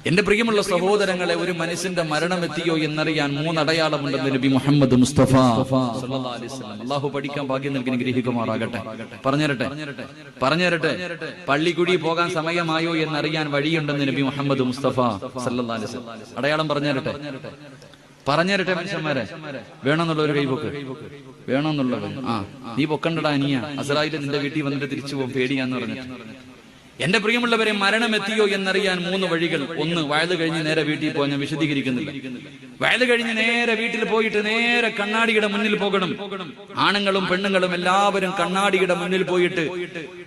എന്റെ പ്രിയമുള്ള സഹോദരങ്ങളെ, ഒരു മനുഷ്യന്റെ മരണമെത്തിയോ എന്നറിയാൻ 3 അടയാളമുണ്ടെന്ന് നബി മുഹമ്മദ് മുസ്തഫ സല്ലല്ലാഹു അലൈഹി വസല്ലം. അല്ലാഹു പഠിക്കാൻ ഭാഗ്യം നൽകി അനുഗ്രഹിക്കുമാറാകട്ടെ. പറഞ്ഞുതരട്ടെ. പള്ളിക്കുടി പോകാൻ സമയമായോ എന്നറിയാൻ വഴിയുണ്ടെന്ന് നബി മുഹമ്മദ് മുസ്തഫ സല്ലല്ലാഹു അലൈഹി വസല്ലം. അടയാളം പറഞ്ഞുതരട്ടെ മനുഷ്യന്മാരെ. വേണമെന്നുള്ളൊരു കൈപൊക്ക്, വേണമെന്നുള്ളത്. നീ പൊക്കണ്ടടാ അനിയ, അസ്രായേൽ നിന്റെ വീട്ടിൽ വന്നിട്ട് തിരിച്ചു പോകും, പേടിയാന്ന് പറഞ്ഞിട്ട്. എന്റെ പ്രിയമുള്ളവരെ, മരണമെത്തിയോ എന്നറിയാൻ 3 വഴികൾ. 1, വയല് കഴിഞ്ഞ് നേരെ വീട്ടിൽ പോകാൻ. ഞാൻ വിശദീകരിക്കുന്നില്ല. വയല് കഴിഞ്ഞ് നേരെ വീട്ടിൽ പോയിട്ട് നേരെ കണ്ണാടിയുടെ മുന്നിൽ പോകണം. ആണുങ്ങളും പെണ്ണുങ്ങളും എല്ലാവരും കണ്ണാടിയുടെ മുന്നിൽ പോയിട്ട്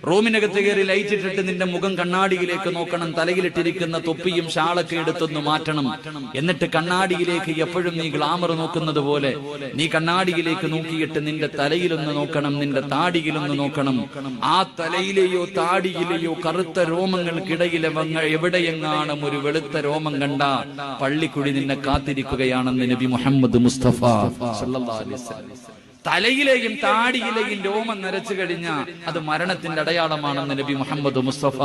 റൂമിനകത്ത് കയറി ലൈറ്റ് ഇട്ടിട്ട് നിന്റെ മുഖം കണ്ണാടിയിലേക്ക് നോക്കണം. തലയിലിട്ടിരിക്കുന്ന തൊപ്പിയും ഷാളൊക്കെ എടുത്തൊന്ന് മാറ്റണം. എന്നിട്ട് കണ്ണാടിയിലേക്ക് എപ്പോഴും നീ ഗ്ലാമർ നോക്കുന്നത് പോലെ നീ കണ്ണാടിയിലേക്ക് നോക്കിയിട്ട് നിന്റെ തലയിലൊന്ന് നോക്കണം, നിന്റെ താടിയിലൊന്ന് നോക്കണം. ആ തലയിലെയോ താടിയിലെയോ കറുത്ത രോമങ്ങൾക്കിടയിലെ എവിടെയെങ്ങാനും ഒരു വെളുത്ത രോമം കണ്ട പള്ളിക്കുടി നിന്നെ കാത്തിരിക്കുകയാണെന്ന് നബി മുഹമ്മദ് മുസ്തഫ സല്ലല്ലാഹു അലൈഹി വസല്ലം. തലയിലെയും താടിയിലെയും രോമം നരച്ചു കഴിഞ്ഞാൽ അത് മരണത്തിന്റെ അടയാളമാണെന്ന് നബി മുഹമ്മദ് മുസ്തഫ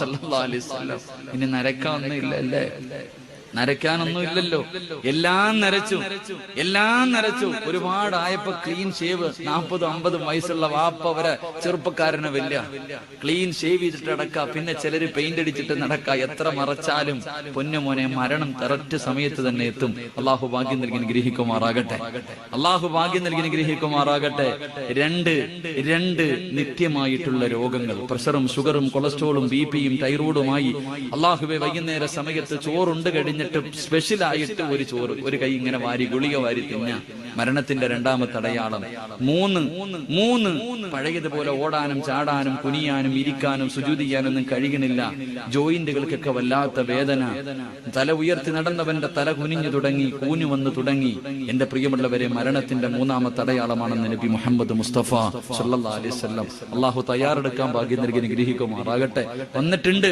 സല്ലല്ലാഹു അലൈഹി വസല്ലം. ഇനി നരക്കാനൊന്നും അല്ലേ? നരയ്ക്കാനൊന്നുമില്ലല്ലോ. എല്ലാം നരച്ചു. ഒരുപാടായപ്പോ ക്ലീൻ ഷേവ്. 40-50 വയസ്സുള്ള വാപ്പ വരെ ചെറുപ്പക്കാരനെ വലിയ ക്ലീൻ ഷേവ് ചെയ്തിട്ട് നടക്ക. പിന്നെ ചിലര് പെയിന്റ് അടിച്ചിട്ട് നടക്ക. എത്ര മറച്ചാലും പൊന്നുമോനെ, മരണം കറക്റ്റ് സമയത്ത് തന്നെ എത്തും. അള്ളാഹു ഭാഗ്യം നൽകി അനുഗ്രഹിക്കുമാറാകട്ടെ. രണ്ട് നിത്യമായിട്ടുള്ള രോഗങ്ങൾ, പ്രഷറും ഷുഗറും കൊളസ്ട്രോളും ബിപിയും തൈറോയിഡുമായി അള്ളാഹുവെ വൈകുന്നേര സമയത്ത് ചോറുണ്ട് കഴിഞ്ഞ സ്പെഷ്യലായിട്ട് ഒരു ചോറ്, ഒരു കൈ ഇങ്ങനെ വാരി ഗുളിക വാരി തിന്ന മരണത്തിന്റെ 2ാമത്തെ അടയാളം. 3 പഴയതുപോലെ ഓടാനും ചാടാനും കുനിയാനും ഇരിക്കാനും സുജൂദ് ചെയ്യാനൊന്നും കഴിയണില്ല. ജോയിന്റുകൾക്കൊക്കെ വല്ലാത്ത വേദന. തല ഉയർത്തി നടന്നവന്റെ തല കുനിഞ്ഞു തുടങ്ങി, കൂനു വന്നു തുടങ്ങി. എന്റെ പ്രിയമുള്ളവരെ, മരണത്തിന്റെ 3ാമത്തെ അടയാളമാണെന്ന് നബി മുഹമ്മദ് മുസ്തഫ സല്ലല്ലാഹു അലൈഹി വസല്ലം. അള്ളാഹു തയ്യാറെടുക്കാൻ ഭാഗ്യം നൽകി അനുഗ്രഹിക്കുമാറാകട്ടെ. വന്നിട്ടുണ്ട്.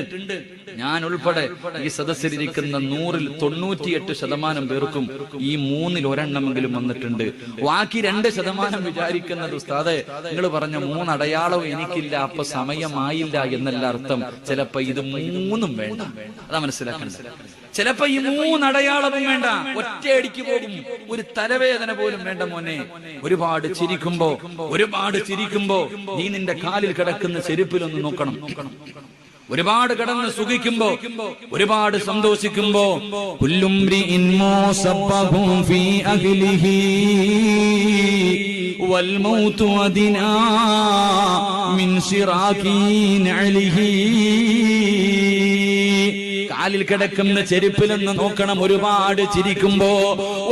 ഞാൻ ഉൾപ്പെടെ ഈ സദസ്സിലിരിക്കുന്ന 198% പേർക്കും ഈ 3-ൽ ഒരെണ്ണമെങ്കിലും വന്നിട്ടുണ്ട്. ബാക്കി 2% വിചാരിക്കുന്നത്, ഉസ്താദേ നിങ്ങൾ പറഞ്ഞ 3 അടയാളവും എനിക്കില്ല, അപ്പൊ സമയമായില്ല എന്നല്ല അർത്ഥം. ചിലപ്പോ ഇത് 3ഉം വേണ്ട. അതാ മനസ്സിലാക്കേണ്ടത്. ചിലപ്പോ ഈ 3 അടയാളവും വേണ്ട, ഒറ്റയടിക്ക് പോകും. ഒരു തലവേദന പോലും വേണ്ട മോനെ. ഒരുപാട് ചിരിക്കുമ്പോ നീ നിന്റെ കാലിൽ കിടക്കുന്ന ചെരുപ്പിലൊന്ന് നോക്കണം. ഒരുപാട് കടന്ന് സുഖിക്കുമ്പോ, ഒരുപാട് സന്തോഷിക്കുമ്പോ, കുല്ലുംരിഇൻ മുസബ്ബഹും ഫീ അഹ്ലിഹി വൽ മൗതു അദിനാ മിൻ സിറാഖി നഅലിഹി. കാലിൽ കിടക്കുന്ന ചെരുപ്പിലൊന്ന് നോക്കണം. ഒരുപാട് ചിരിക്കുമ്പോ,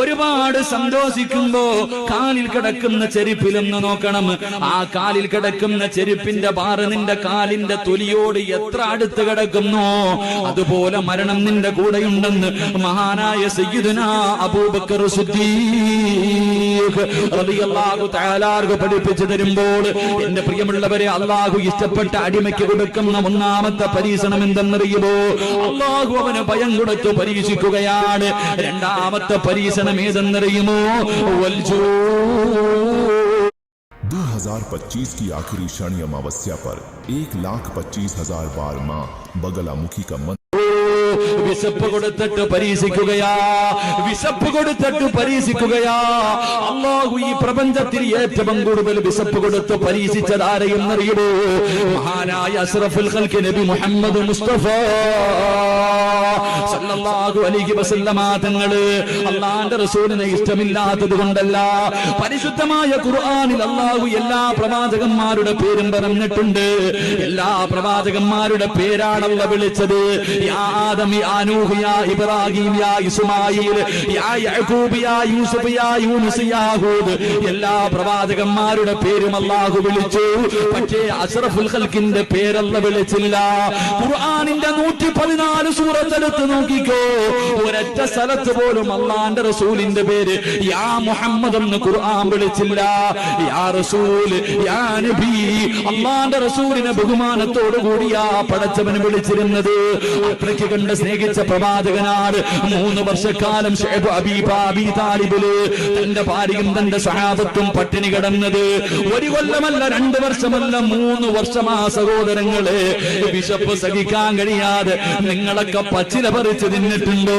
ഒരുപാട് സന്തോഷിക്കുമ്പോ കാലിൽ കിടക്കുന്ന ചെരുപ്പിലൊന്ന് നോക്കണം. ആ കാലിൽ കിടക്കുന്ന ചെരുപ്പിന്റെ പാറ നിന്റെ കാലിന്റെ തൊലിയോട് എത്ര അടുത്ത് കിടക്കുന്നു, അതുപോലെ മരണം നിന്റെ കൂടെയുണ്ടെന്ന് മഹാനായ സയ്യിദുനാ അബൂബക്കർ സിദ്ദീഖ് റളിയല്ലാഹു തആല പഠിപ്പിച്ചു തരുമ്പോൾ, എന്റെ പ്രിയമുള്ളവരെ, അള്ളാഹു ഇഷ്ടപ്പെട്ട അടിമയ്ക്ക് കൊടുക്കുന്ന 1ാമത്തെ പരീക്ഷണം എന്തെന്നറിയുമോ? അള്ളാഹു അവന് ഭയം കൊടുത്ത് പരീക്ഷിക്കുകയാണ്. 2ാമത്തെ പരീക്ഷണം ഏതെന്നറിയുമോ? 2025 की आखिरी शनि अमावस्या पर 1,25,000 बार मां बगलामुखी का मंत्र വിശപ്പ് കൊടുത്തിട്ട് പരീക്ഷിക്കുകയാ. അല്ലാഹു ഈ പ്രപഞ്ചത്തിൽ ഏറ്റവും കൂടുതൽ വിശപ്പ് കൊടുത്ത് പരീക്ഷിച്ചതാരെയും അറിയുമോ? മഹാനായ അഷ്റഫുൽ ഖൽഖ് നബി മുഹമ്മദ് മുസ്തഫ സല്ലല്ലാഹു അലൈഹി വസല്ലമ തങ്ങള്. അല്ലാഹുവിന്റെ റസൂലിനെ ഇഷ്ടമില്ലാത്തത് കൊണ്ടല്ല, പരിശുദ്ധമായ ഖുർആനിൽ അല്ലാഹു എല്ലാ പ്രവാചകന്മാരുടെ പേരും പറഞ്ഞിട്ടുണ്ട്. എല്ലാ പ്രവാചകന്മാരുടെ പേരാണ് അല്ലാഹു വിളിച്ചത്. യാ ആദം, യാ നൂഹ്, യാ ഇബ്രാഹിം, യാ ഇസ്മായിൽ, യാ യഅഖൂബ്, യാ യൂസുഫ്, യാ യൂനുസ്, യാ ഹൂദ്. എല്ലാ പ്രവാചകന്മാരുടെ പേരും അല്ലാഹു വിളിച്ചു. പക്ഷേ അഷ്റഫുൽ ഖൽഖിന്റെ പേരല്ല വിളിച്ചില്ല. ഖുർആനിന്റെ 114 സൂറത്ത് എടുത്ത് നോക്കിക്കോ, ഒരൊറ്റ സ്ഥലത്ത് പോലും അല്ലാഹുവിന്റെ റസൂലിന്റെ പേര് യാ മുഹമ്മദ് എന്ന് ഖുർആൻ വിളിച്ചില്ല. യാ റസൂൽ, യാ നബി. അല്ലാഹുവിന്റെ റസൂലിനെ ബഹുമാനത്തോടു കൂടിയാ പടച്ചവനെ വിളിച്ചിരുന്നത്. അത്രയ്ക്ക് കണ്ട് സ്നേഹിച്ച പ്രവാചകനാണ്. 3 വർഷക്കാലം ശൈബ് അബീ താലിബില് തന്റെ ഭാര്യയും തന്റെ സഹാബത്തും പട്ടിണി കിടന്നത്. 1 കൊല്ലമല്ല, 2 വർഷമല്ല, 3 വർഷമാ സഹോദരങ്ങളെ. വിശപ്പ് സഹിക്കാൻ കഴിയാതെ നിങ്ങളൊക്കെ പച്ചില പറിച്ച് തിന്നിട്ടുണ്ടോ?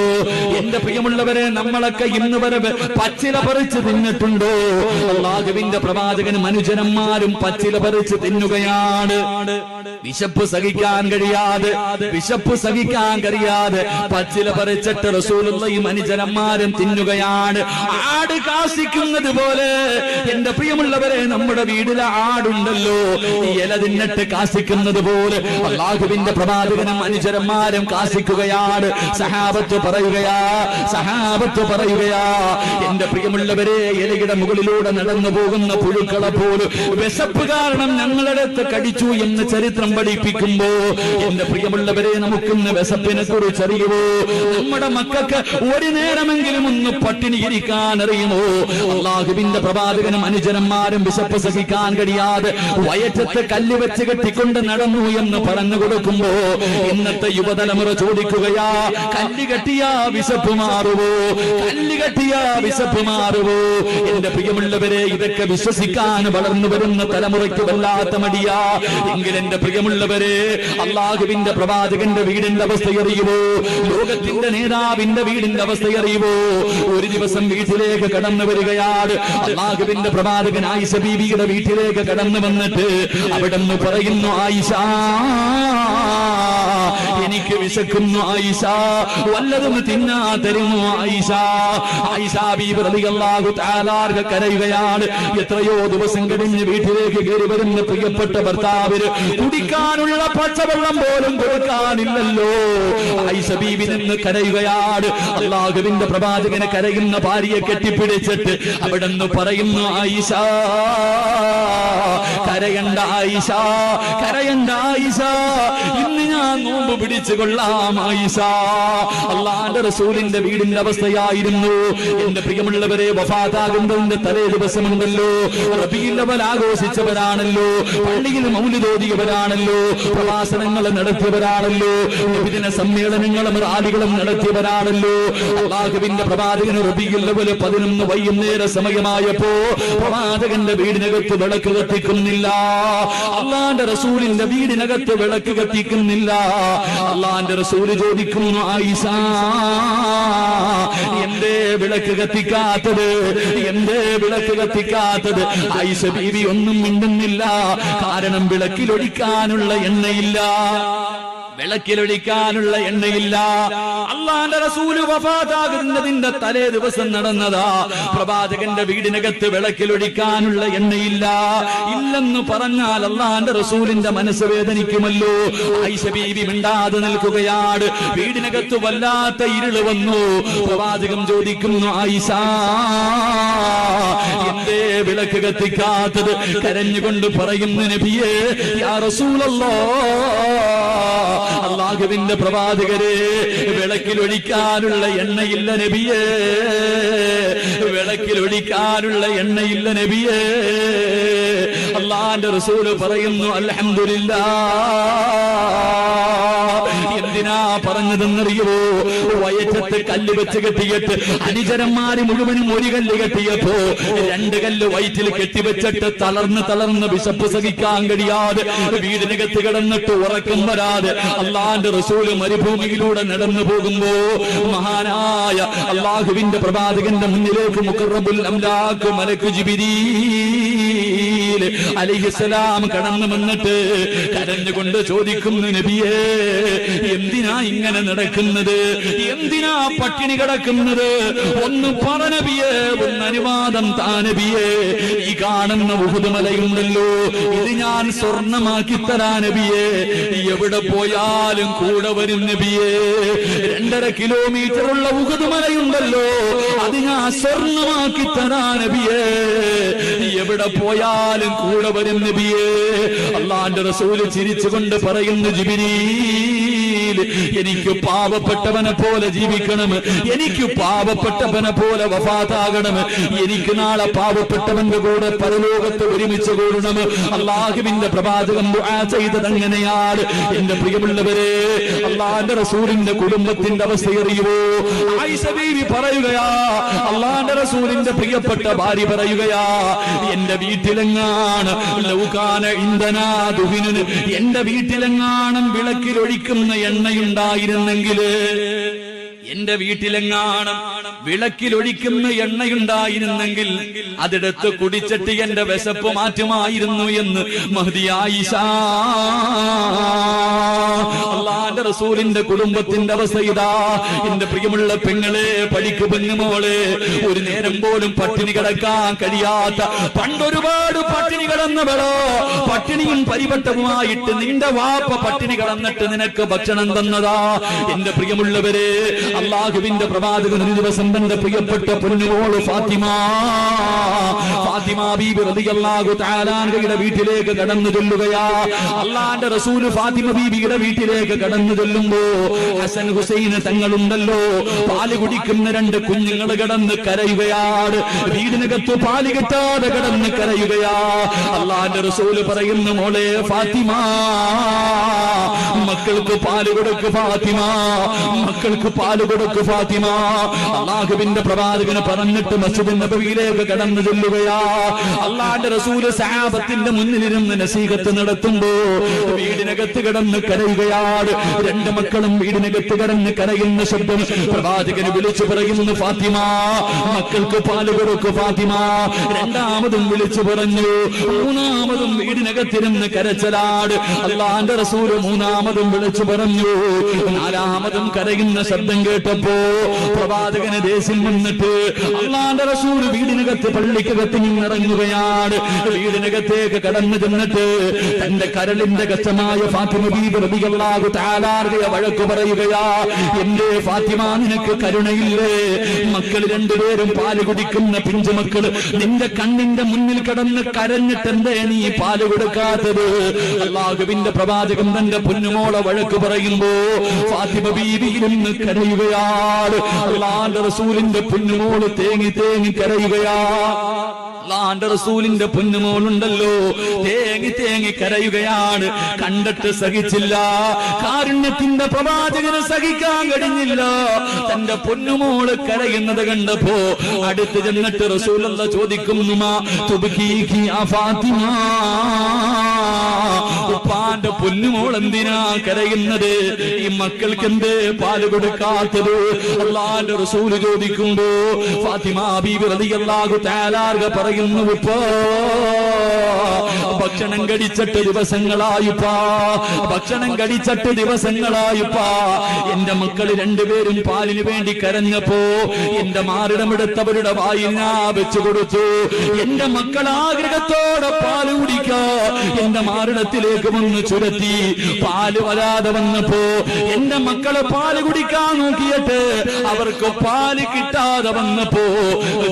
എന്റെ പ്രിയമുള്ളവരെ, നമ്മളൊക്കെ ഇന്ന് വരെ പച്ചില പറിച്ച് തിന്നിട്ടുണ്ടോ? അല്ലാഹുവിന്റെ പ്രവാചകനും അനുചരന്മാരും പച്ചില പറിച്ച് തിന്നുകയാണ്. വിശപ്പ് സഹിക്കാൻ കഴിയാതെ പച്ചില പറിച്ചിട്ട് റസൂലുള്ളാഹിയും അനുചരന്മാരും തിന്നുകയാണ്. ആട് കാസിക്കുന്നത് പോലെ എന്റെ പ്രിയമുള്ളവരെ, നമ്മുടെ വീട്ടിലെ ആടുണ്ടല്ലോ, ഇല തിന്നിട്ട് കാസിക്കുന്നത് പോലെ അല്ലാഹുവിന്റെ പ്രവാചകനും അനുചരന്മാരും കാസിക്കുകയാണ്. സഹാബത്ത് പറയുകയാ, എന്റെ പ്രിയമുള്ളവരെ, ഇലയുടെ മുകളിലൂടെ നടന്നു പോകുന്ന പുഴുക്കളെ പോലും വിശപ്പ് കാരണം ഞങ്ങളടുത്ത് കടിച്ചു എന്ന് ചരിത്രം പഠിപ്പിക്കുമ്പോ, എന്റെ പ്രിയമുള്ളവരെ, നമുക്കിന്ന് വിശപ്പിനെ കുറിച്ച് അറിയുമോ? നമ്മുടെ മക്കൾക്ക് ഒരു നേരമെങ്കിലും ഒന്ന് പട്ടിണി ഇരിക്കാൻ അറിയുമോ? അല്ലാഹുവിന്റെ പ്രവാചകനും അനുചരന്മാരും വിശപ്പ് സഹിക്കാൻ കഴിയാതെ വയറ്റത്ത് കല്ല് വെച്ച് കെട്ടിക്കൊണ്ട് നടന്നു എന്ന് പറഞ്ഞു കൊടുക്കുമ്പോ ഇന്നത്തെ യുവതലമുറ ചോദിക്കുകയാ, കല്ല് കെട്ടിയാ വിശപ്പ് മാറുവോ? എന്റെ പ്രിയമുള്ളവരെ, ഇതൊക്കെ വിശ്വസിക്കാൻ വളർന്നു വരുന്ന തലമുറയ്ക്ക് വല്ലാത്ത മടിയാ. എങ്കിൽ എന്റെ പ്രിയമുള്ളവരെ, അല്ലാഹുവിന്റെ പ്രവാചകന്റെ വീടിന്റെ അവസ്ഥ അറിയുമോ? ലോകത്തിന്റെ നേതാവിന്റെ വീടിന്റെ അവസ്ഥ അറിയുമോ? ഒരു ദിവസം വീട്ടിലേക്ക് കടന്നു വരികയാണ് അല്ലാഹുവിന്റെ പ്രവാചകൻ. ആയിഷ ബീവിയുടെ വീട്ടിലേക്ക് കടന്നു വന്നിട്ട് അവിടെന്ന് പറയുന്നു, ആയിഷ, എനിക്ക് വിശക്കുന്നു ആയിഷ, വല്ലതും തിന്നാ തരുമോ ആയിഷ? ആയിഷ ബീവി റളിയല്ലാഹു തആല കരയുകയാണ്. എത്രയോ ദിവസം കഴിഞ്ഞ് വീട്ടിലേക്ക് കയറി വരുന്ന പ്രിയപ്പെട്ട ഭർത്താവിന് കുടിക്കാനുള്ള പച്ചവെള്ളം പോലും കൊടുക്കാനില്ലല്ലോ. ആയിഷ ബീവി നിന്ന് കരയുകയാണ്. അല്ലാഹുവിന്റെ പ്രവാചകനെ കരയുന്ന ഭാര്യയെ കെട്ടിപ്പിടിച്ചിട്ട് അവിടെന്ന് പറയുന്നു, ആയിഷ, കരയണ്ട ആയിഷ, ഇന്ന് ഞാൻ നോമ്പ് പിടിച്ചു കൊള്ളാം ആയിഷ. അല്ലാഹുവിന്റെ റസൂലിന്റെ വീടിന്റെ അവസ്ഥയായിരുന്നു. എന്റെ പ്രിയമുള്ളവരെ, വഫാത്താകുന്നതിന്റെ തലേ ദിവസമുണ്ടല്ലോ, റബീഉൽ അവ്വൽ ആഘോഷിച്ചവരാണല്ലോ, പള്ളിയിൽ മൗലിദ് ഓതിയവരാണല്ലോ, പ്രഭാഷണങ്ങൾ നടത്തിയവരാണല്ലോ, വിവിധ സമ്മേളനങ്ങളും റാലികളും നടത്തിയവരാണല്ലോ. അല്ലാഹുവിന്റെ പ്രവാചകന് റബീഉൽ അവ്വൽ 11 വൈകുന്നേര സമയമായപ്പോ പ്രവാചകന്റെ വീടിനകത്ത് വിളക്ക് കത്തിക്കുന്നില്ല. അല്ലാഹുവിന്റെ റസൂലിന്റെ വീടിനകത്ത് വിളക്ക് കത്തിക്കുന്നില്ല. അല്ലാഹുവിന്റെ റസൂൽ ചോദിക്കുന്നു, ആയിഷ, എന്തേ വിളക്ക് കത്തിക്കാത്തത്? ആയിഷ ബീവി ഒന്നും മിണ്ടുന്നില്ല. കാരണം വിളക്കിലൊഴിക്കാനുള്ള എണ്ണയില്ല. അല്ലാഹുവിന്റെ റസൂല് വഫാത്താകുന്നതിന്റെ തലേ ദിവസം നടന്നതാ. പ്രവാചകന്റെ വീടിനകത്ത് വിളക്കിലൊഴിക്കാനുള്ള എണ്ണയില്ല. ഇല്ലെന്ന് പറഞ്ഞാൽ അല്ലാഹുവിന്റെ റസൂലിന്റെ മനസ്സ് വേദനിക്കുമല്ലോ. ആയിഷ ബീവി മിണ്ടാതെ നിൽക്കുകയാണ്. വീടിനകത്ത് വല്ലാത്ത ഇരുള് വന്നു. പ്രവാചകൻ ചോദിക്കുന്നു, ആയിഷ, എന്തേ വിളക്ക് കത്തിക്കാത്തത്? കരഞ്ഞുകൊണ്ട് പറയുന്നു, നബിയേ, യാ റസൂലല്ലാഹ്, അല്ലാഹുവിന്റെ പ്രവാചകരെ, വിളക്കിലൊഴിക്കാനുള്ള എണ്ണയില്ല നബിയേ, അല്ലാഹുവിന്റെ റസൂല് പറയുന്നു, അൽഹംദുലില്ലാഹ്. എന്തിനാ പറഞ്ഞതെന്നറിയോ? വയറ്റത്ത് കല്ല് വെച്ച് കെട്ടിയിട്ട് അനുചരന്മാര് മുഴുവനും ഒരു കല്ല് കെട്ടിയപ്പോ 2 കല്ല് വയറ്റിൽ കെട്ടിവെച്ചിട്ട് തളർന്ന് വിശപ്പ് സഹിക്കാൻ കഴിയാതെ വീടിനകത്ത് കിടന്നിട്ട് ഉറക്കം വരാതെ അല്ലാഹുവിന്റെ റസൂല് മരുഭൂമിയിലൂടെ നടന്നു പോകുമ്പോ മഹാനായ അല്ലാഹുവിന്റെ പ്രവാചകന്റെ മുന്നിലേക്ക് മുഖറബുൽ അംലാഖ് മലക്ക് ജിബ്രീൽ അലൈഹിസ്സലാം കടന്നു വന്നിട്ട് കരഞ്ഞുകൊണ്ട് ചോദിക്കുന്നു, നബിയേ, എന്തിനാ ഇങ്ങനെ നടക്കുന്നത്? എന്തിനാ പട്ടിണി കിടക്കുന്നത്? ഒന്ന് പറ നബിയേ, ഒന്ന് അനുവാദം താ നബിയേ. ഈ കാണുന്ന ഉഹുദ് മലയുണ്ടല്ലോ, ഇത് ഞാൻ സ്വർണമാക്കി തരാ നബിയേ. എവിടെ പോയാലും കൂടെ വരും നബിയേ. 2.5 കിലോമീറ്റർ ഉള്ള ഉഹുദ് മലയുണ്ടല്ലോ, അത് ഞാൻ സ്വർണമാക്കി തരാ നബിയേ. എവിടെ പോയാലും കൂടെ വരും നബിയേ. അല്ലാഹുവിന്റെ റസൂല് ചിരിച്ചുകൊണ്ട് പറയുന്നു, ജിബ്രീൽ, എനിക്ക് പാവപ്പെട്ടവനെ പോലെ ജീവിക്കണം, എനിക്ക് പാവപ്പെട്ടവനെ പോലെ വഫാത്താകണം, എനിക്ക് നാളെ പാവപ്പെട്ടവന്റെ കൂടെ പരലോകത്ത് ഒരുമിച്ച് കൂടണം. അല്ലാഹുവിന്റെ പ്രവാചകൻ ദുആ ചെയ്തത് അങ്ങനെയാണ്. എന്റെ പ്രിയമുള്ളവരെ, അല്ലാഹുവിന്റെ റസൂലിന്റെ കുടുംബത്തിന്റെ അവസ്ഥ അറിയുമോ? ആയിഷ ബീവി പറയുകയാ, അല്ലാഹുവിന്റെ റസൂലിന്റെ പ്രിയപ്പെട്ട ഭാര്യ പറയുകയാ, എന്റെ വീട്ടിലെങ്ങാണ് ലൗകാന ഇന്ധനാ ദുഹിനുന്, എന്റെ വീട്ടിലെങ്ങാനും വിളക്കിലൊഴിക്കുന്ന എണ്ണയുണ്ടായിരുന്നെങ്കിൽ എന്റെ വീട്ടിലെങ്ങാണം വിളക്കിലൊഴിക്കുന്ന എണ്ണയുണ്ടായിരുന്നെങ്കിൽ അതെടുത്ത് കുടിച്ചിട്ട് എന്റെ വിശപ്പ് മാറ്റുമായിരുന്നു എന്ന് മഹ്ദി ആയിഷ. അല്ലാഹുവിന്റെ റസൂലിന്റെ കുടുംബത്തിന്റെ അവസ്ഥ ഇതാ. എന്റെ പ്രിയമുള്ള പെങ്ങളെ, പഠിക്കു പെണ്ണുമോളെ, ഒരു നേരം പോലും പട്ടിണി കിടക്കാൻ കഴിയാത്ത, പണ്ടൊരുപാട് പട്ടിണി കിടന്നവളോ, പട്ടിണിയും പരിവട്ടവുമായിട്ട് നിന്റെ വാപ്പ പട്ടിണി കിടന്നിട്ട് നിനക്ക് ഭക്ഷണം തന്നതാ. എന്റെ പ്രിയമുള്ളവരെ, അള്ളാഹുവിന്റെ പ്രവാചകൻ ഒരു ദിവസം തന്റെ പ്രിയപ്പെട്ട പൊന്നുമോള് ഫാത്തിമ ബീബി റളിയല്ലാഹു തആല അൻഹയുടെ വീട്ടിലേക്ക് കടന്നു ചെല്ലുകയാ. അള്ളാന്റെ റസൂൽ ഫാത്തിമ ബീബിയുടെ വീട്ടിലേക്ക് കടന്നു ചെല്ലുമ്പോ ഹസൻ ഹുസൈൻ തങ്ങളുണ്ടല്ലോ, പാല് കുടിക്കുന്ന രണ്ട് കുഞ്ഞുങ്ങൾ കിടന്ന് കരയുകയാണ്. വീടിനകത്ത് പാല് കിട്ടാതെ കിടന്ന് കരയുകയാ. അള്ളാന്റെ റസൂൽ പറയുന്നു, മോളെ ഫാത്തിമ, മക്കൾക്ക് പാല് കൊടുക്ക് ഫാത്തിമ, മക്കൾക്ക് പാല് കൊടുക്ക് ഫാത്തിമ. അള്ളാഹുവിന്റെ പ്രവാചകന് പറഞ്ഞിട്ട് മസ്ജിദ് നബവിയിലേക്ക് കടന്നു ചെല്ലുകയാ. അള്ളാന്റെ റസൂല് സഹാബത്തിന്റെ മുന്നിലിരുന്ന് നസീഹത്ത് നടത്തുമ്പോ വീടിനകത്ത് കിടന്ന് കരയുകയാണ്. രണ്ട് മക്കളും വീടിനകത്ത് കിടന്ന് കരയുന്ന ശബ്ദം പ്രവാചകന് വിളിച്ചു പറയുന്നു, ഫാത്തിമ, മക്കൾക്ക് പാല് കൊടുക്ക് ഫാത്തിമ. രണ്ടാമതും വിളിച്ചു പറഞ്ഞു. മൂന്നാമതും വീടിനകത്തിരുന്ന് കരച്ചലാട്. അള്ളാന്റെ റസൂല് മൂന്നാമതും വിളിച്ചു പറഞ്ഞു. നാലാമതും കരയുന്ന ശബ്ദം കേട്ടപ്പോ പ്രവാചകന് ദേഷ്യം വന്നിട്ട് അള്ളാന്റെ റസൂല് വീടിനകത്ത് പള്ളിക്കകത്ത് നിന്നിറങ്ങുകയാണ്. വീടിനകത്തേക്ക് കടന്നു ചെന്നിട്ട് തന്റെ കരളിന്റെ കഷ്ടമായ ഫാത്തിമ ബീബി റളിയല്ലാഹു തആല അൻഹയെ വഴക്കു പറയുകയാ. എന്റെ ഫാത്തിമ, നിനക്ക് കരുണയില്ലേ? മക്കൾ രണ്ടുപേരും പാല് കുടിക്കുന്ന പിഞ്ചു മക്കള് നിന്റെ കണ്ണിന്റെ മുന്നിൽ കിടന്ന് കരഞ്ഞിട്ട് എന്തേ നീ പാല് കൊടുക്കാത്തത്? അള്ളാഹുവിന്റെ പ്രവാചകൻ തന്റെ പൊന്നുമോളെ വഴക്ക് പറയുമ്പോ ഫാത്തിമ ബീബി ഇരുന്ന് കരയുകയാണ്. അള്ളാന്റെ റസൂലിന്റെ പൊന്നുമോള് തേങ്ങി തേങ്ങി കരയുകയാ. അള്ളാന്റെ റസൂലിന്റെ പൊന്നുമോളുണ്ടല്ലോ, തേങ്ങി തേങ്ങി കരയുകയാണ്. കണ്ടിട്ട് സഹിച്ചില്ല. കാരുണ്യത്തിന്റെ പ്രവാചകന് സഹിക്കാൻ കഴിഞ്ഞില്ല. തന്റെ പൊന്നുമോള് കരയുന്നത് കണ്ടപ്പോ അടുത്ത് ചെന്നിട്ട് റസൂലുള്ള ചോദിക്കുന്നു, മാ തുബ്കീകി യാ ഫാത്തിമ, ഉപ്പാന്റെ പൊന്നുമോൾ എന്തിനാ കരയുന്നത്? ഈ മക്കൾക്ക് എന്തേ പാല് കൊടുക്കാത്തത്? അള്ളാന്റെ റസൂല് ചോദിക്കുമ്പോ ഫാത്തിമ ബീബി റളിയല്ലാഹു തആല അൻഹ പറയുന്നു, ഉപ്പാ, ഭക്ഷണം കഴിച്ചിട്ട് ദിവസങ്ങളായിപ്പാ, ഭക്ഷണം കഴിച്ചിട്ട് ദിവസങ്ങളായിപ്പാ. എന്റെ മക്കൾ രണ്ടുപേരും പാലിന് വേണ്ടി കരഞ്ഞപ്പോ എന്റെ മാറിടമെടുത്തവരുടെ വായിൽ ഞാൻ വെച്ചു കൊടുത്തു. എന്റെ മക്കൾ ആഗ്രഹത്തോടെ പാല് കുടിക്കാ എന്റെ മാറിടത്തിലേക്ക് വന്ന് ചുരത്തി. പാല് വരാതെ വന്നപ്പോ എന്റെ മക്കളെ പാല് കുടിക്കാൻ നോക്കിയിട്ട് അവർക്ക് പാല് കിട്ടാതെ വന്നപ്പോ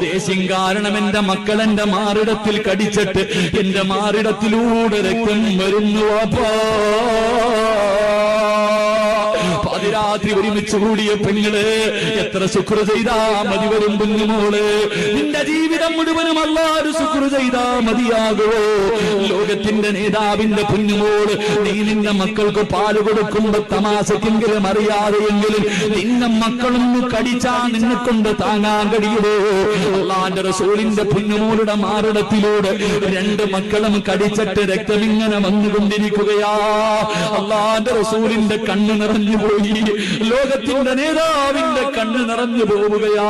ദേഷ്യം കാരണം എന്റെ മക്കൾ എന്റെ മാറിടത്തിൽ കടിച്ചിട്ട് എന്റെ മാറിടത്തിലൂടെ രക്തം വരുന്നു. അപ്പാ, പാതിരാത്രി ഒരുമിച്ച് കൂടിയ പെങ്ങള് എത്ര ശുക്ർ ചെയ്താ മതി വരും കുഞ്ഞുമോള്? നിന്റെ ജീവിതം മുഴുവനും അല്ലാഹു ശുക്ർ ചെയ്താ മതിയാകുമോ? ലോകത്തിന്റെ നേതാവിന്റെ കുഞ്ഞുമോള്, നീ നിന്റെ മക്കൾക്ക് പാല് കൊടുക്കുമ്പോ തമാശക്കെങ്കിലും അറിയാതെയെങ്കിലും നിന്റെ മക്കളൊന്ന് കടിച്ചാ നിന്നെ കൊണ്ട് താങ്ങാൻ കഴിയുമോ? അല്ലാഹുവിന്റെ റസൂലിന്റെ കുഞ്ഞുമോളുടെ മാറിടത്തിലൂടെ രണ്ട് മക്കളും കടിച്ചിട്ട് രക്തമിങ്ങനെ വന്നുകൊണ്ടിരിക്കുകയാ. അല്ലാഹുവിന്റെ റസൂലിന്റെ കണ്ണ് നിറഞ്ഞു പോയി. ലോകത്തിന്റെ നേതാവിന്റെ കണ്ണ് നിറഞ്ഞു പോവുകയാ.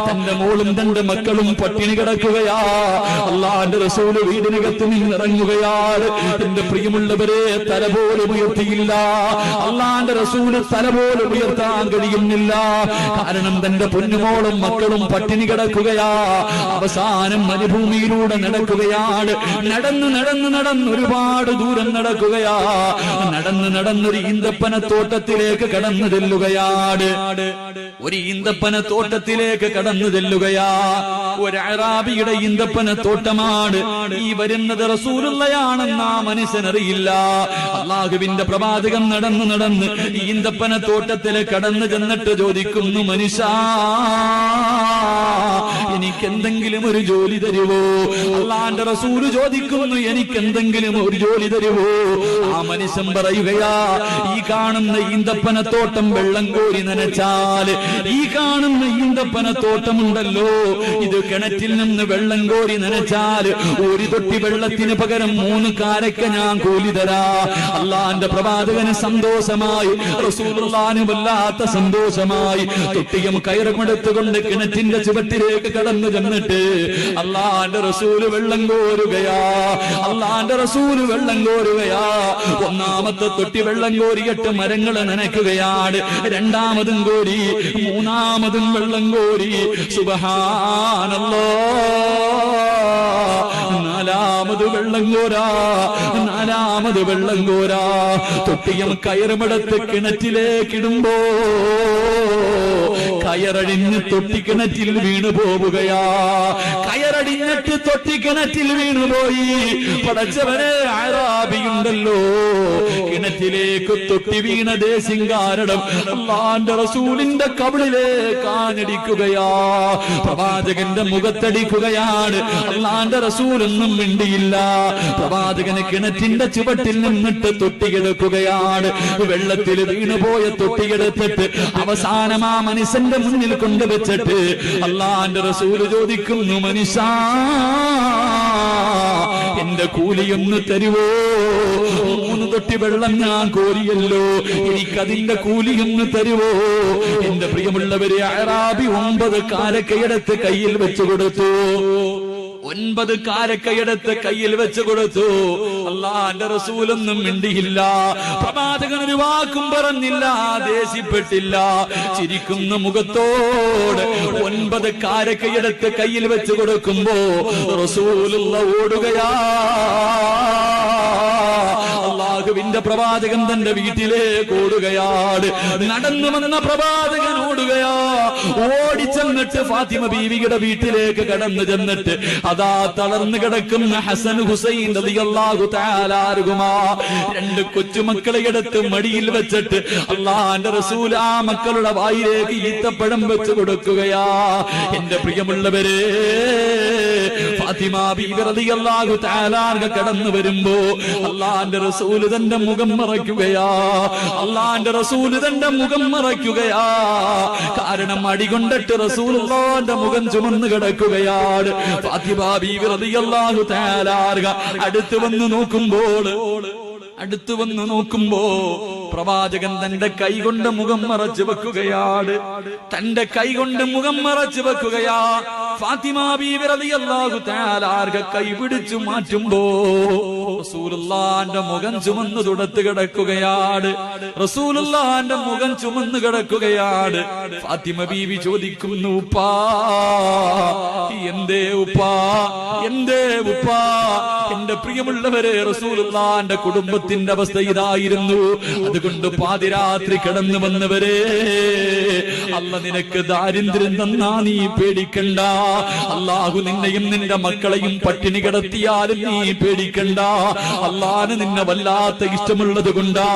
തന്റെ മോളും തന്റെ മക്കളും പട്ടിണി കിടക്കുകയാ. അള്ളാന്റെ റസൂല് വീടിനകത്ത് നിന്നിറങ്ങുകയാണ്. എന്റെ പ്രിയമുള്ളവരെ, തല പോലും ഉയർത്തിയില്ല. അള്ളാന്റെ റസൂല് തല പോലും ഉയർത്താൻ കഴിയുന്നില്ല. കാരണം തന്റെ പൊന്നുമോളും മക്കളും പട്ടിണി കിടക്കുകയാ. അവസാനം മരുഭൂമിയിലൂടെ നടക്കുകയാണ്. നടന്ന് നടന്ന് നടന്ന് ഒരുപാട് ദൂരം നടക്കുകയാ. നടന്ന് നടന്നൊരു ഈന്തപ്പന തോട്ടത്തിലേക്ക് കടന്നു ചെല്ലുകയാണ്. ഒരു ഈന്തപ്പന തോട്ടത്തിലേക്ക് കടന്നു ചെല്ലുകയാ. ഒരു അറാബിയുടെ ഈന്തപ്പന തോട്ടമാണ്. ഈ വരുന്നത് റസൂലുള്ളയാണെന്ന് ആ മനുഷ്യനറിയില്ല. അള്ളാഹുവിന്റെ പ്രവാചകൻ നടന്നു നടന്ന് ഈന്തപ്പന തോട്ടത്തിൽ കടന്നു ചെന്നിട്ട് ചോദിക്കുന്നു, മനുഷ്യ, എനിക്കെന്തെങ്കിലും ഒരു ജോലി തരുവോ? അള്ളാന്റെ റസൂല് ചോദിക്കുന്നു, എനിക്കെന്തെങ്കിലും ഒരു ജോലി തരുവോ? ആ മനുഷ്യൻ പറയുകയാ, ഈ കാണുന്ന ഈന്തപ്പന ഈന്തപ്പനത്തോട്ടം വെള്ളം കോരി നനച്ചാൽ, ഈ കാണുന്ന ഈന്തപ്പനത്തോട്ടമുണ്ടല്ലോ, ഇത് കിണറ്റിൽ നിന്ന് വെള്ളം കോരി നനച്ചാൽ ഒരു തൊട്ടി വെള്ളത്തിന് പകരം 3 കാരക്ക ഞാൻ കൂലി തരാ. അള്ളാന്റെ പ്രവാചകന് സന്തോഷമായി, റസൂലുള്ളാഹിന് വല്ലാത്ത സന്തോഷമായി. തൊട്ടിയും കയറുമെടുത്തുകൊണ്ട് കിണറ്റിന്റെ ചുവട്ടിലേക്ക് കടന്നു ചെന്നിട്ട് അള്ളാന്റെ റസൂല് വെള്ളം കോരുകയാ. അള്ളാന്റെ റസൂല് വെള്ളം കോരുകയാ. ഒന്നാമത്തെ തൊട്ടി വെള്ളം കോരിയിട്ട് മരങ്ങൾ നനയ്ക്കുകയാണ്. രണ്ടാമതും കോരി, മൂന്നാമതും വെള്ളം കോരി. സുബ്ഹാനല്ലാഹ്. നാലാമത് വെള്ളം കോരാ, നാലാമത് വെള്ളം കോരാ. തൊട്ടിയും കയറുമെടുത്ത് കിണറ്റിലേക്കിടുമ്പോ കയറടിഞ്ഞ് തൊട്ടി കിണറ്റിൽ വീണു പോവുകയാ. കയറടിഞ്ഞിട്ട് തൊട്ടി കിണറ്റിൽ വീണുപോയി. പടച്ചവനെ, അറാബിയുണ്ടല്ലോ, കിണറ്റിലേക്ക് തൊട്ടി വീണ ദേശം കാരണം അല്ലാഹുവിന്റെ റസൂലിന്റെ കവിളിലേക്ക് ആഞ്ഞടിക്കുകയാ. പ്രവാചകന്റെ മുഖത്തടിക്കുകയാണ്. അല്ലാഹുവിന്റെ റസൂലൊന്നും മിണ്ടിയില്ല. പ്രവാചകന് കിണറ്റിന്റെ ചുവട്ടിൽ നിന്നിട്ട് തൊട്ടിയെടുക്കുകയാണ്. വെള്ളത്തിൽ വീണുപോയ തൊട്ടിയെടുത്തിട്ട് അവസാനം ആ മനുഷ്യന്റെ മുന്നിൽ കൊണ്ടുവച്ചിട്ട് അല്ലാഹുവിന്റെ റസൂല് ചോദിക്കുന്നു, മനുഷ്യാ, എന്റെ കൂലിയൊന്ന് തരുവോ? 3 തൊട്ടി വെള്ളം ഞാൻ കോരിയല്ലോ, എനിക്കതിന്റെ കൂലിയൊന്ന് തരുവോ? എന്റെ പ്രിയമുള്ളവരെ, അറാബി 9 കാരക്കയെടുത്ത് കയ്യിൽ വെച്ചു കൊടുത്തു. 9 കാരക്കയെടുത്ത് കയ്യിൽ വെച്ച് കൊടുത്തു. അല്ലാഹുവിന്റെ റസൂലൊന്നും മിണ്ടിയില്ല. പ്രവാചകൻ ഒരു വാക്കും പറഞ്ഞില്ല, ദേഷ്യപ്പെട്ടില്ല. ചിരിക്കുന്ന മുഖത്തോട് 9 കാരക്കയെടുത്ത് കയ്യിൽ വെച്ച് കൊടുക്കുമ്പോ റസൂലുള്ള ഓടുകയാ. അല്ലാഹുവിന്റെ പ്രവാചകൻ തന്റെ വീട്ടിലേക്ക് ഓടുകയാണ്. നടന്നു വന്ന പ്രവാചകൻ ഓടുകയാ. ഓടിച്ചെന്നിട്ട് ഫാത്തിമ ബീവിയുടെ വീട്ടിലേക്ക് കടന്നു ചെന്നിട്ട് അതാ തളർന്നു കിടക്കുന്ന ഹസൻ ഹുസൈൻ റളിയല്ലാഹു തആല അൻഹുമാ 2 കൊച്ചുമക്കളെ എടുത്ത് മടിയിൽ വെച്ചിട്ട് അല്ലാഹുവിന്റെ റസൂൽ ആ മക്കളുടെ വായിലേക്ക് ഈത്തപ്പഴം വെച്ച് കൊടുക്കുകയാ. എന്റെ പ്രിയമുള്ളവരെ, ഫാത്തിമ ബീവി റളിയല്ലാഹു തആല അൻഹ കടന്നു വരുമ്പോ അല്ലാഹുവിന്റെ റസൂൽ തന്റെ മുഖം മറയ്ക്കുകയാ. അല്ലാഹുവിന്റെ റസൂൽ തന്റെ മുഖം മറയ്ക്കുകയാ. കാരണം അടികൊണ്ടിട്ട് റസൂലുള്ളാഹിന്റെ മുഖം ചുമന്ന് കിടക്കുകയാണ്. ഫാത്തിമ ബീവി റളിയല്ലാഹു തആല അൻഹ അടുത്ത് വന്ന് നോക്കുമ്പോ പ്രവാചകൻ തന്റെ കൈകൊണ്ട് മുഖം മറച്ചു വെക്കുകയാണ്. തന്റെ കൈകൊണ്ട് മുഖം മറച്ചു വെക്കുകയാ. ഫാത്തിമ ബീവി റളിയല്ലാഹു തആല അൻഹ കൈ പിടിച്ചു മാറ്റുമ്പോ റസൂലുള്ളാഹിന്റെ മുഖം ചുമന്ന് തുടത്ത് കിടക്കുകയാണ്. റസൂലുള്ളാഹിന്റെ മുഖം ചുമന്ന് കിടക്കുകയാണ്. ഫാത്തിമ ബീവി ചോദിക്കുന്നു, ഉപ്പാ, എന്തേ ഉപ്പാ, എന്തേ ഉപ്പാ? എന്റെ പ്രിയമുള്ളവരെ, റസൂലുള്ളാഹിന്റെ കുടുംബത്തിന്റെ അവസ്ഥ ഇതായിരുന്നു. അതുകൊണ്ട് പാതിരാത്രി കിടന്നു വന്നവരെ, അല്ല നിനക്ക് ദാരിദ്ര്യം തന്നാ നീ പേടിക്കണ്ട. അല്ലാഹു നിന്നെയും നിന്റെ മക്കളെയും പട്ടിണി കിടത്തിയാലും നീ പേടിക്കണ്ട. അല്ലാഹുവിന് നിന്നെ വല്ലാത്ത ഇഷ്ടമുള്ളത് കൊണ്ടാ.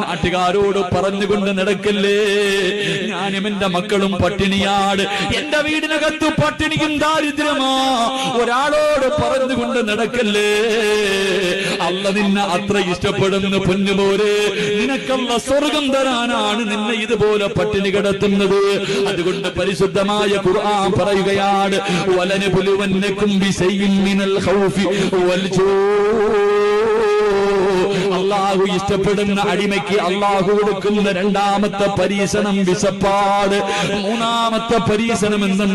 നാട്ടുകാരോട് പറഞ്ഞുകൊണ്ട് നടക്കല്ലേ, ഞാനും എന്റെ മക്കളും പട്ടിണിയാണ്, എന്റെ വീടിനകത്ത് പട്ടിണിയും ദാരിദ്ര്യമാ, ഒരാളോട് പറഞ്ഞുകൊണ്ട് നടക്കല്ലേ. അല്ല നിന്നെ അത്ര ഇഷ്ടപ്പെടുന്ന പൊന്നുപോലെ, നിനക്കല്ല സ്വർഗം തരാനാണ് നിന്നെ ഇതുപോലെ പട്ടിണി കിടത്തുന്നത്. അതുകൊണ്ട് പരിശുദ്ധമായ ഖുർആൻ പറയുകയാണ്, വലനബുലുവന്നകും ബിശൈഇൻ മിനൽ ഖൗഫി വൽ ജൂ. അല്ലാഹു ഇഷ്ടപ്പെടുന്ന അടിമയ്ക്ക് അല്ലാഹു കൊടുക്കുന്ന 2ാമത്തെ പരീക്ഷണം വിശപ്പാട്. 3ാമത്തെ പരീക്ഷണം എന്തെന്ന്